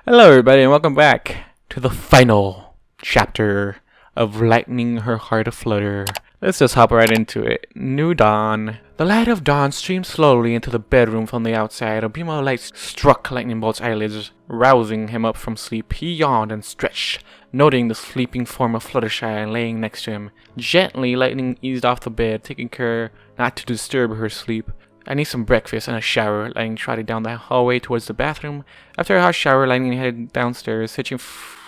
Hello everybody and welcome back to the final chapter of Lightning Her Heart Aflutter. Let's just hop right into it. New dawn. The light of dawn streamed slowly into the bedroom from the outside. A beam of light struck Lightning Bolt's eyelids, rousing him up from sleep. He yawned and stretched, noting the sleeping form of Fluttershy laying next to him. Gently, Lightning eased off the bed, taking care not to disturb her sleep. I need some breakfast and a shower. Lightning trotted down the hallway towards the bathroom. After a hot shower, Lightning headed downstairs, searching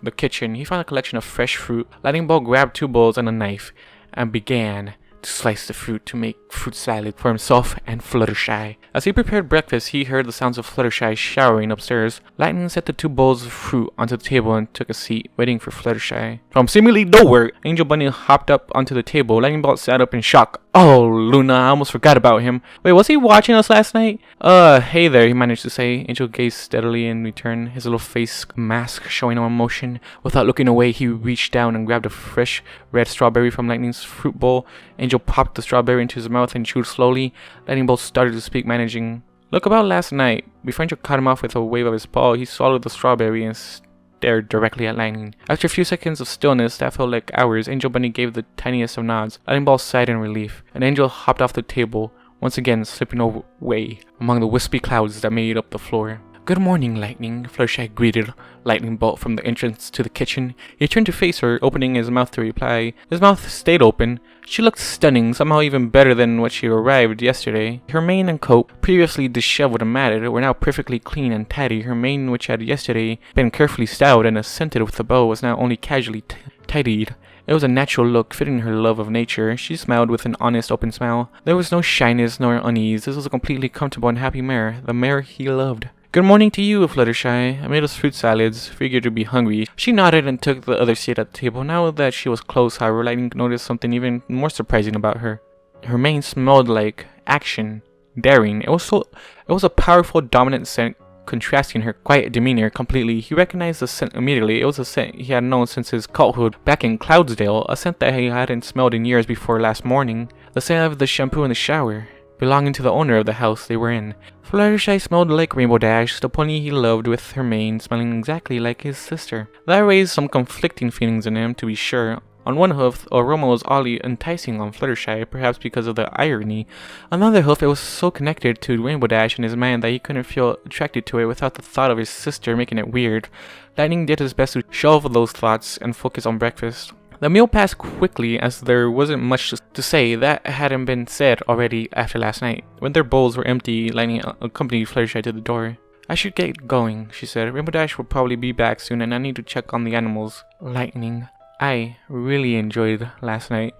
the kitchen. He found a collection of fresh fruit. Lightning Bolt grabbed 2 bowls and a knife and began to slice the fruit to make fruit salad for himself and Fluttershy. As he prepared breakfast, he heard the sounds of Fluttershy showering upstairs. Lightning set the 2 bowls of fruit onto the table and took a seat, waiting for Fluttershy. From seemingly nowhere, Angel Bunny hopped up onto the table. Lightning Bolt sat up in shock. Oh, Luna, I almost forgot about him. Wait, was he watching us last night? Hey there, he managed to say. Angel gazed steadily in return, his little face mask showing no emotion. Without looking away, he reached down and grabbed a fresh red strawberry from Lightning's fruit bowl. Angel popped the strawberry into his mouth and chewed slowly. Lightning Bolt started to speak, managing. Look, about last night. Before Angel cut him off with a wave of his paw, he swallowed the strawberry and stared directly at Lightning. After a few seconds of stillness that felt like hours, Angel Bunny gave the tiniest of nods. Lightning Bolt sighed in relief, and Angel hopped off the table, once again slipping away among the wispy clouds that made up the floor. Good morning, Lightning, Fluttershy greeted Lightning Bolt from the entrance to the kitchen. He turned to face her, opening his mouth to reply. His mouth stayed open. She looked stunning, somehow even better than when she arrived yesterday. Her mane and coat, previously disheveled and matted, were now perfectly clean and tidy. Her mane, which had yesterday been carefully styled and scented with a bow, was now only casually tidied. It was a natural look, fitting her love of nature. She smiled with an honest, open smile. There was no shyness nor unease. This was a completely comfortable and happy mare, the mare he loved. Good morning to you, Fluttershy. I made us fruit salads. Figured you'd be hungry. She nodded and took the other seat at the table. Now that she was close, however, Lightning noticed something even more surprising about her. Her mane smelled like action, daring. It was a powerful, dominant scent, contrasting her quiet demeanor completely. He recognized the scent immediately. It was a scent he had known since his colthood back in Cloudsdale, a scent that he hadn't smelled in years before last morning. The scent of the shampoo in the shower, belonging to the owner of the house they were in. Fluttershy smelled like Rainbow Dash, the pony he loved, with her mane smelling exactly like his sister. That raised some conflicting feelings in him, to be sure. On one hoof, the aroma was oddly enticing on Fluttershy, perhaps because of the irony. On the other hoof, it was so connected to Rainbow Dash and his man that he couldn't feel attracted to it without the thought of his sister making it weird. Lightning did his best to shelve those thoughts and focus on breakfast. The meal passed quickly, as there wasn't much to say that hadn't been said already after last night. When their bowls were empty, Lightning accompanied Fluttershy to the door. I should get going, she said. Rainbow Dash will probably be back soon and I need to check on the animals. Lightning, I really enjoyed last night.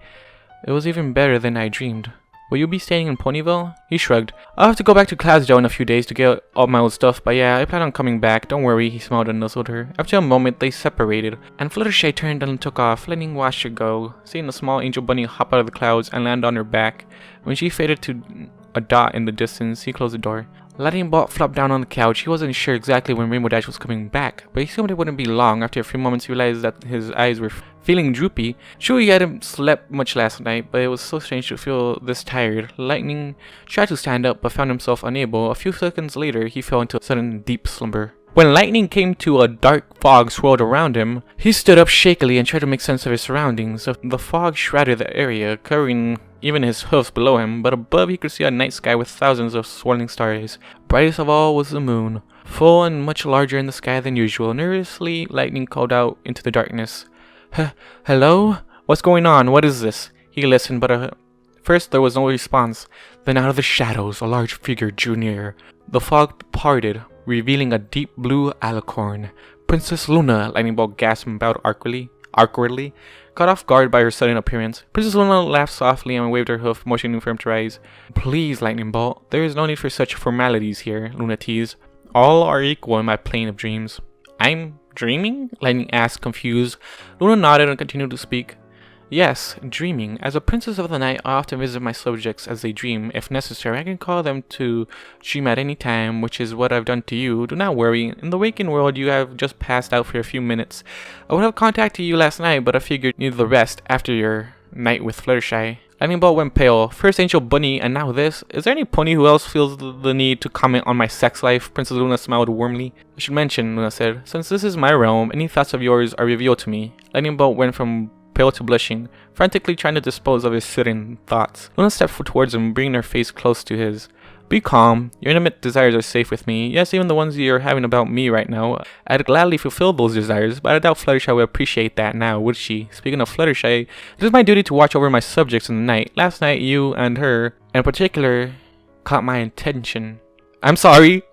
It was even better than I dreamed. Will you be staying in Ponyville? He shrugged. I'll have to go back to Cloudsdale in a few days to get all my old stuff, but yeah, I plan on coming back. Don't worry, he smiled and nuzzled her. After a moment, they separated, and Fluttershy turned and took off. Lightning watched her go, seeing the small Angel Bunny hop out of the clouds and land on her back. When she faded to a dot in the distance, he closed the door. Lightning Bolt flopped down on the couch. He wasn't sure exactly when Rainbow Dash was coming back, but he assumed it wouldn't be long. After a few moments, he realized that his eyes were feeling droopy. Sure, he hadn't slept much last night, but it was so strange to feel this tired. Lightning tried to stand up, but found himself unable. A few seconds later, he fell into a sudden deep slumber. When Lightning came to, a dark fog swirled around him. He stood up shakily and tried to make sense of his surroundings. The fog shrouded the area, covering even his hoofs below him, but above he could see a night sky with thousands of swirling stars. Brightest of all was the moon, full and much larger in the sky than usual. Nervously, Lightning called out into the darkness. Hello? What's going on? What is this? He listened, but first there was no response. Then out of the shadows, a large figure drew near. The fog parted, revealing a deep blue alicorn. Princess Luna, Lightning Bolt gasped out awkwardly, caught off guard by her sudden appearance. Princess Luna laughed softly and waved her hoof, motioning for him to rise. Please, Lightning Bolt, there is no need for such formalities here, Luna teased. All are equal in my plane of dreams. I'm dreaming? Lightning asked, confused. Luna nodded and continued to speak. Yes, dreaming. As a princess of the night, I often visit my subjects as they dream. If necessary, I can call them to dream at any time, which is what I've done to you. Do not worry. In the waking world, you have just passed out for a few minutes. I would have contacted you last night, but I figured you needed the rest after your night with Fluttershy. Lightning Bolt went pale. First Angel Bunny, and now this. Is there any pony who else feels the need to comment on my sex life? Princess Luna smiled warmly. I should mention, Luna said, since this is my realm, any thoughts of yours are revealed to me. Lightning Bolt went from pale to blushing, frantically trying to dispose of his sudden thoughts. Luna stepped towards him, bringing her face close to his. Be calm. Your intimate desires are safe with me. Yes, even the ones you're having about me right now. I'd gladly fulfill those desires, but I doubt Fluttershy would appreciate that now, would she? Speaking of Fluttershy, it is my duty to watch over my subjects in the night. Last night, you and her, in particular, caught my attention. I'm sorry,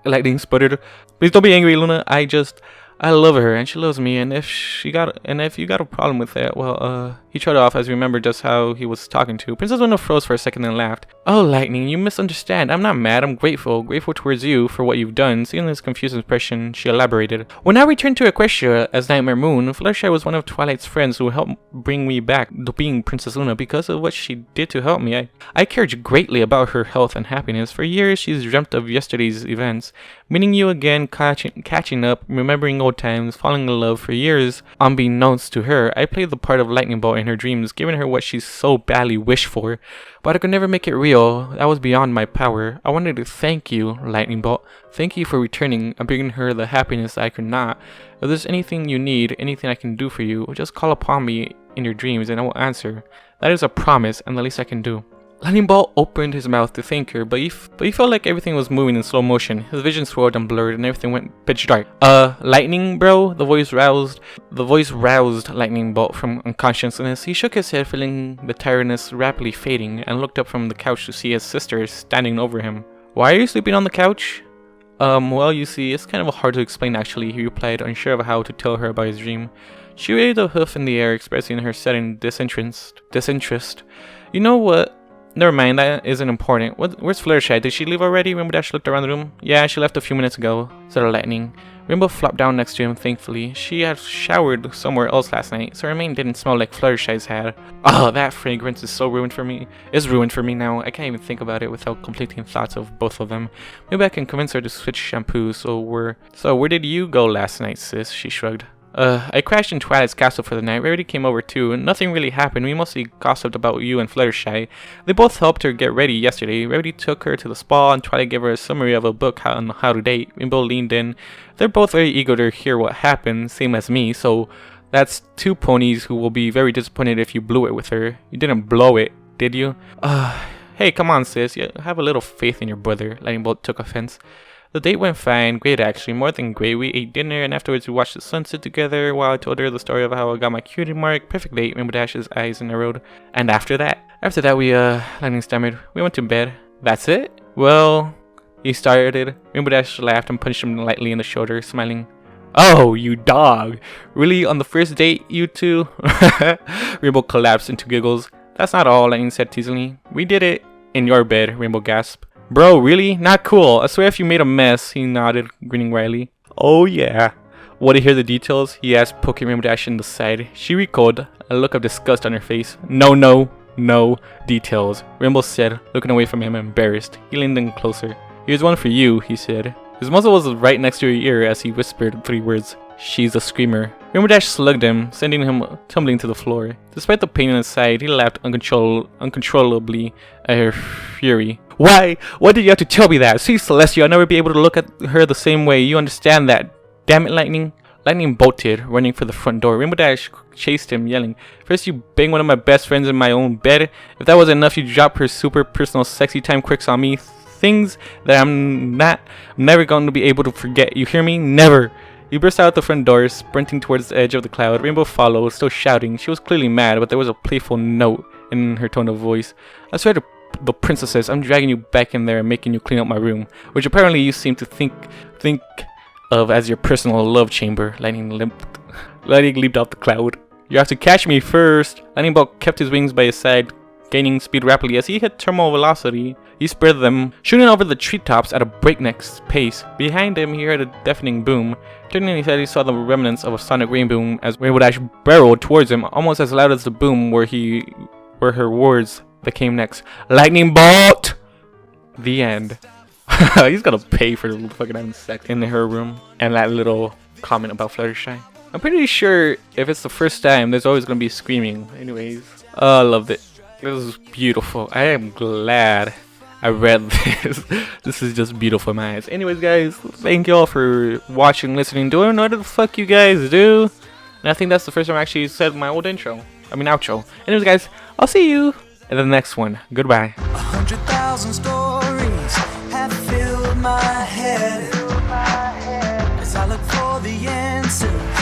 Lightning sputtered. Please don't be angry, Luna. I love her, and she loves me, and if you got a problem with that, well, he shrugged off as he remembered just how he was talking to. Princess Luna froze for a second and laughed. Oh, Lightning, you misunderstand. I'm not mad, I'm grateful towards you for what you've done. Seeing his confused expression, she elaborated. When I returned to Equestria as Nightmare Moon, Fluttershy was one of Twilight's friends who helped bring me back to being Princess Luna because of what she did to help me. I cared greatly about her health and happiness. For years, she's dreamt of yesterday's events. Meeting you again, catching up, remembering old times, falling in love. For years, unbeknownst to her, I played the part of Lightning Bolt in her dreams, giving her what she so badly wished for. But I could never make it real. That was beyond my power. I wanted to thank you, Lightning Bolt. Thank you for returning and bringing her the happiness I could not. If there's anything you need, anything I can do for you, just call upon me in your dreams and I will answer. That is a promise and the least I can do. Lightning Bolt opened his mouth to thank her, but he felt like everything was moving in slow motion. His vision swirled and blurred, and everything went pitch dark. Lightning, bro? The voice roused Lightning Bolt from unconsciousness. He shook his head, feeling the tiredness rapidly fading, and looked up from the couch to see his sister standing over him. Why are you sleeping on the couch? Well, you see, it's kind of hard to explain actually, he replied, unsure of how to tell her about his dream. She waved a hoof in the air, expressing her sudden disinterest. You know what? Never mind, that isn't important. Where's Fluttershy? Did she leave already? Rainbow Dash looked around the room. Yeah, she left a few minutes ago, said Lightning. Rainbow flopped down next to him, thankfully. She had showered somewhere else last night, so her mane didn't smell like Fluttershy's had. Oh, that fragrance is so ruined for me. It's ruined for me now. I can't even think about it without completing thoughts of both of them. Maybe I can convince her to switch shampoo, so where did you go last night, sis? She shrugged. I crashed in Twilight's castle for the night. Rarity came over too, and nothing really happened. We mostly gossiped about you and Fluttershy. They both helped her get ready yesterday. Rarity took her to the spa, and Twilight gave her a summary of a book on how to date. Rainbow leaned in. They're both very eager to hear what happened, same as me, so that's two ponies who will be very disappointed if you blew it with her. You didn't blow it, did you? Hey, come on, sis. You have a little faith in your brother. Lightning Bolt took offense. The date went fine, great actually, more than great. We ate dinner and afterwards we watched the sunset together while I told her the story of how I got my cutie mark. Perfect date, Rainbow Dash's eyes narrowed. And after that we, Lightning stammered, we went to bed. That's it? Well, he started. Rainbow Dash laughed and punched him lightly in the shoulder, smiling. Oh, you dog. Really, on the first date, you two? Rainbow collapsed into giggles. That's not all, Lightning said teasingly. We did it in your bed, Rainbow gasped. Bro, really? Not cool. I swear if you made a mess, he nodded, grinning wryly. Oh yeah. Want to hear the details? He asked, poking Rainbow Dash in the side. She recoiled, a look of disgust on her face. No details, Rainbow said, looking away from him, embarrassed. He leaned in closer. Here's one for you, he said. His muzzle was right next to her ear as he whispered 3 words. She's a screamer. Rainbow Dash slugged him, sending him tumbling to the floor. Despite the pain in his side, he laughed uncontrollably at her fury. Why? Why did you have to tell me that? See, Celestia, I'll never be able to look at her the same way. You understand that? Damn it, Lightning. Lightning bolted, running for the front door. Rainbow Dash chased him, yelling, First you bang one of my best friends in my own bed. If that wasn't enough, you drop her super personal sexy time quirks on me. Things that I'm never going to be able to forget. You hear me? Never. He burst out the front door, sprinting towards the edge of the cloud. Rainbow followed, still shouting. She was clearly mad, but there was a playful note in her tone of voice. I swear to the princesses, I'm dragging you back in there and making you clean up my room, which apparently you seem to think of as your personal love chamber. Lightning leaped off the cloud. You have to catch me first. Lightning Bolt kept his wings by his side, gaining speed rapidly. As he hit terminal velocity, he spread them, shooting over the treetops at a breakneck pace. Behind him, he heard a deafening boom. Turning his head, he saw the remnants of a sonic rain boom as Rainbow Dash barreled towards him, almost as loud as the boom were her words that came next. Lightning Bolt! The end. He's gonna pay for fucking having sex in her room. And that little comment about Fluttershy. I'm pretty sure if it's the first time, there's always gonna be screaming. Anyways, I loved it. This is beautiful. I am glad I read this. This is just beautiful in my eyes. Anyways, guys, thank you all for watching, listening, doing whatever the fuck you guys do. And I think that's the first time I actually said my old outro. Anyways, guys, I'll see you in the next one. Goodbye. 100,000 stories have filled my head as I look for the answers